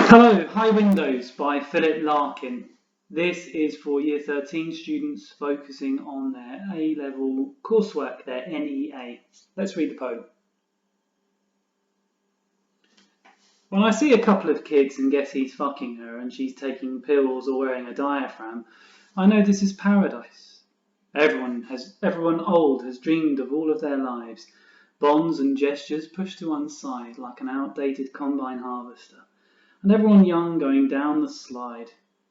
Hello, High Windows by Philip Larkin. This is for Year 13 students focusing on their A-level coursework, their NEA. Let's read the poem. When I see a couple of kids and guess he's fucking her and she's taking pills or wearing a diaphragm, I know this is paradise. Everyone old has dreamed of all of their lives, bonds and gestures pushed to one side like an outdated combine harvester. And everyone young going down the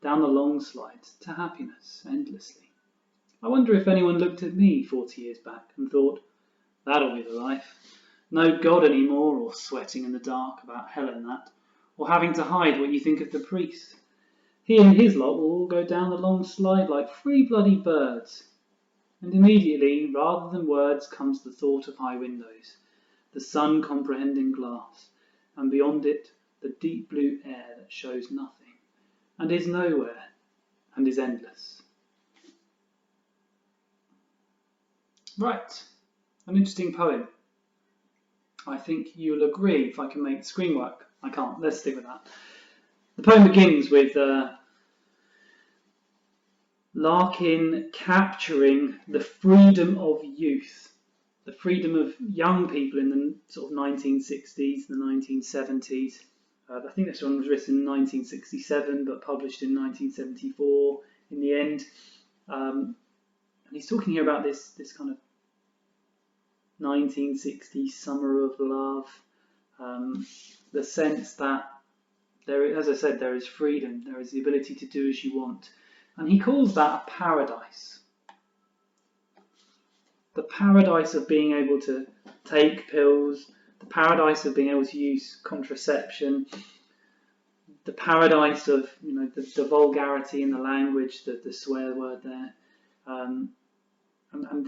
long slide, to happiness, endlessly. I wonder if anyone looked at me 40 years back and thought, that'll be the life. No God anymore, or sweating in the dark about hell and that, or having to hide what you think of the priest. He and his lot will all go down the long slide like free bloody birds. And immediately, rather than words, comes the thought of high windows, the sun comprehending glass, and beyond it, the deep blue air that shows nothing, and is nowhere, and is endless. Right, an interesting poem. I think you'll agree if I can make the screen work. I can't, let's stick with that. The poem begins with Larkin capturing the freedom of youth, the freedom of young people in the sort of 1960s, the 1970s. I think this one was written in 1967 but published in 1974 in the end. And he's talking here about this kind of 1960s summer of love, the sense that there, as I said, there is freedom, there is the ability to do as you want. And he calls that a paradise. The paradise of being able to take pills, the paradise of being able to use contraception, the paradise of the vulgarity in the language, the swear word there, and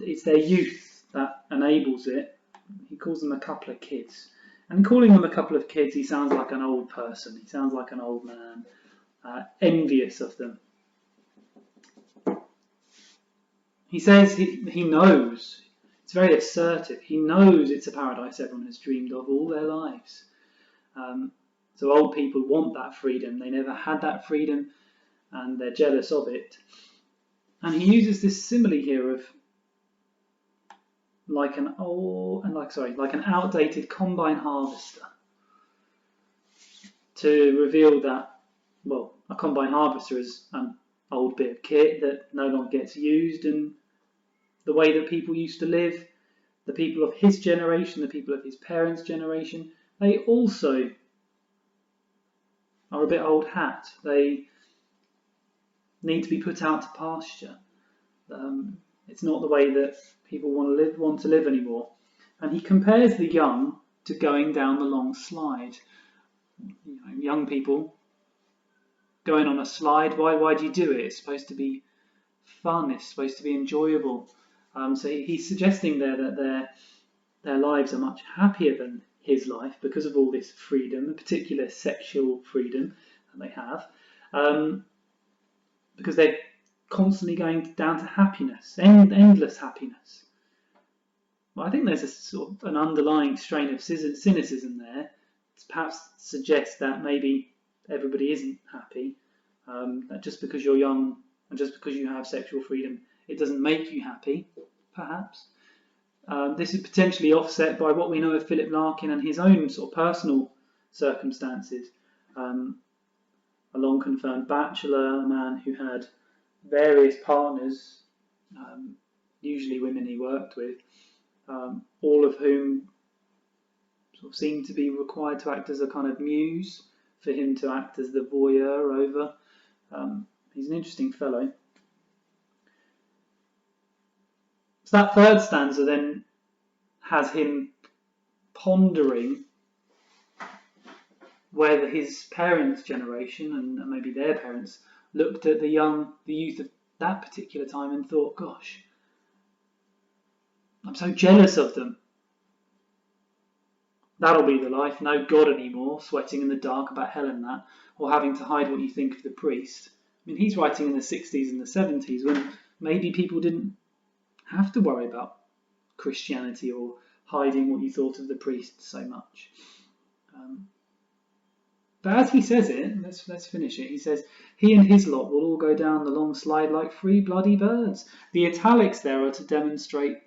it's their youth that enables it. He calls them a couple of kids, and calling them a couple of kids, he sounds like an old person. He sounds like an old man, envious of them. He says he knows. It's very assertive. He knows it's a paradise everyone has dreamed of all their lives. So old people want that freedom. They never had that freedom, and they're jealous of it. And he uses this simile here of like an outdated combine harvester to reveal that, well, a combine harvester is an old bit of kit that no longer gets used, and the way that people used to live, the people of his generation, the people of his parents' generation, they also are a bit old hat. They need to be put out to pasture. It's not the way that people want to live anymore. And he compares the young to going down the long slide. Young people going on a slide. Why do you do it? It's supposed to be fun. It's supposed to be enjoyable. So he's suggesting there that their lives are much happier than his life because of all this freedom, in particular sexual freedom that they have, because they're constantly going down to happiness, endless happiness. Well, I think there's a sort of an underlying strain of cynicism there. It perhaps suggests that maybe everybody isn't happy, that just because you're young and just because you have sexual freedom, it doesn't make you happy, perhaps. This is potentially offset by what we know of Philip Larkin and his own sort of personal circumstances. A long confirmed bachelor, a man who had various partners, usually women he worked with, all of whom sort of seemed to be required to act as a kind of muse for him to act as the voyeur over. He's an interesting fellow. So that third stanza then has him pondering whether his parents' generation and maybe their parents looked at the youth of that particular time and thought, gosh, I'm so jealous of them. That'll be the life, no God anymore, sweating in the dark about hell and that, or having to hide what you think of the priest. I mean, he's writing in the 60s and the 70s when maybe people didn't have to worry about Christianity or hiding what you thought of the priest so much. But as he says it, let's finish it. He says, he and his lot will all go down the long slide like three bloody birds. The italics there are to demonstrate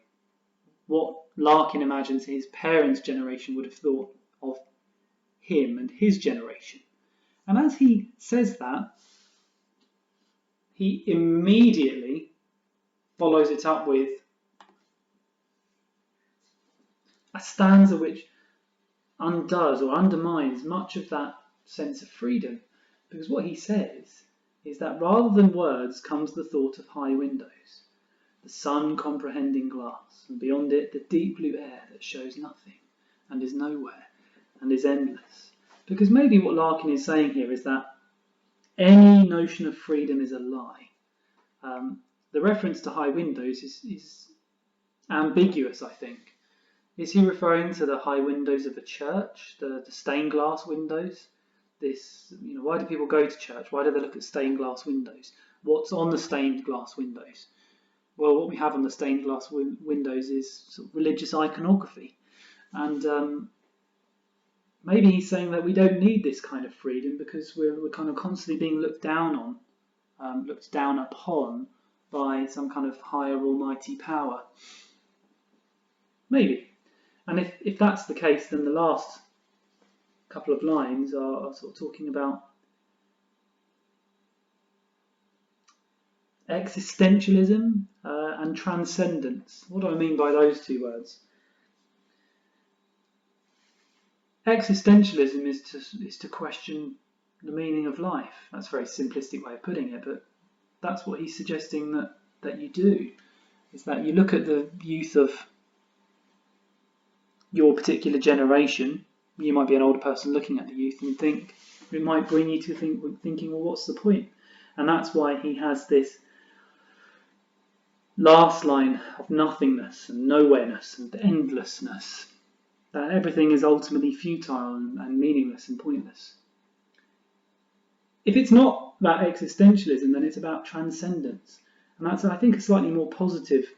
what Larkin imagines his parents' generation would have thought of him and his generation. And as he says that, he immediately follows it up with a stanza which undoes or undermines much of that sense of freedom. Because what he says is that rather than words comes the thought of high windows, the sun comprehending glass, and beyond it the deep blue air that shows nothing and is nowhere and is endless. Because maybe what Larkin is saying here is that any notion of freedom is a lie. The reference to high windows is ambiguous, I think. Is he referring to the high windows of a church, the stained glass windows? Why do people go to church? Why do they look at stained glass windows? What's on the stained glass windows? Well, what we have on the stained glass windows is sort of religious iconography. And maybe he's saying that we don't need this kind of freedom because we're kind of constantly being looked down upon by some kind of higher almighty power. Maybe. And if that's the case, then the last couple of lines are sort of talking about existentialism and transcendence. What do I mean by those two words? Existentialism is to question the meaning of life. That's a very simplistic way of putting it, but that's what he's suggesting that you do, is that you look at the youth of your particular generation. You might be an older person looking at the youth and think, it might bring you to thinking, well, what's the point? And that's why he has this last line of nothingness and nowhereness and endlessness, that everything is ultimately futile and meaningless and pointless. If it's not about existentialism, then it's about transcendence. And that's, I think, a slightly more positive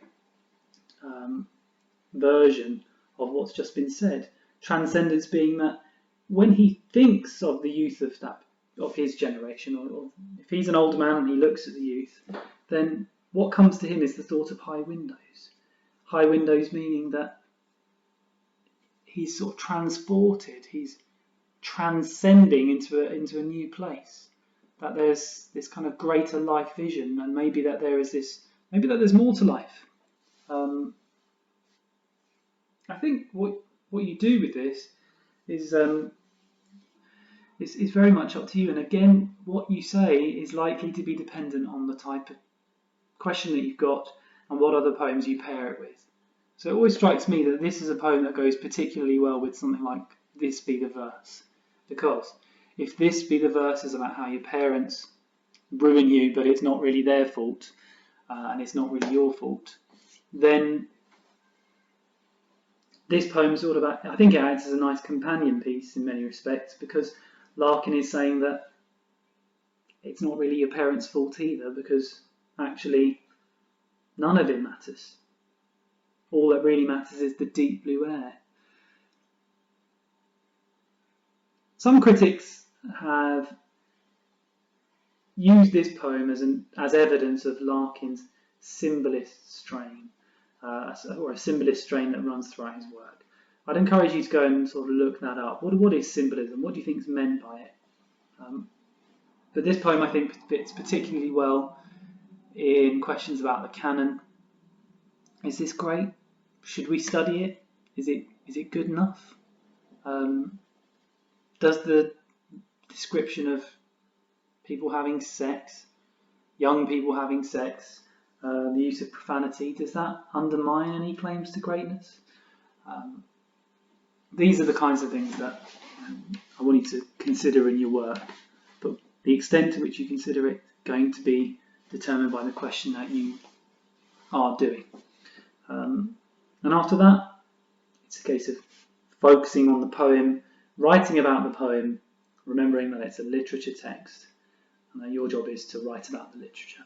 version of what's just been said. Transcendence being that when he thinks of the youth of his generation, or if he's an old man and he looks at the youth, then what comes to him is the thought of high windows. High windows meaning that he's sort of transported, he's transcending into a new place. That there's this kind of greater life vision, and maybe that there's more to life. I think what you do with this is very much up to you. And again, what you say is likely to be dependent on the type of question that you've got and what other poems you pair it with. So it always strikes me that this is a poem that goes particularly well with something like This Be the Verse. Because if This Be the Verse is about how your parents ruin you, but it's not really their fault, and it's not really your fault, then this poem is sort of, I think it acts as a nice companion piece in many respects, because Larkin is saying that it's not really your parents' fault either, because actually none of it matters. All that really matters is the deep blue air. Some critics have used this poem as evidence of Larkin's symbolist strain, or a symbolist strain that runs throughout his work. I'd encourage you to go and sort of look that up. What is symbolism? What do you think is meant by it? But this poem, I think, fits particularly well in questions about the canon. Is this great? Should we study it? Is it good enough? Does the description of people having sex, young people having sex, the use of profanity, does that undermine any claims to greatness? These are the kinds of things that I want you to consider in your work, but the extent to which you consider it going to be determined by the question that you are doing. And after that, it's a case of focusing on the poem, writing about the poem, remembering that it's a literature text, and that your job is to write about the literature.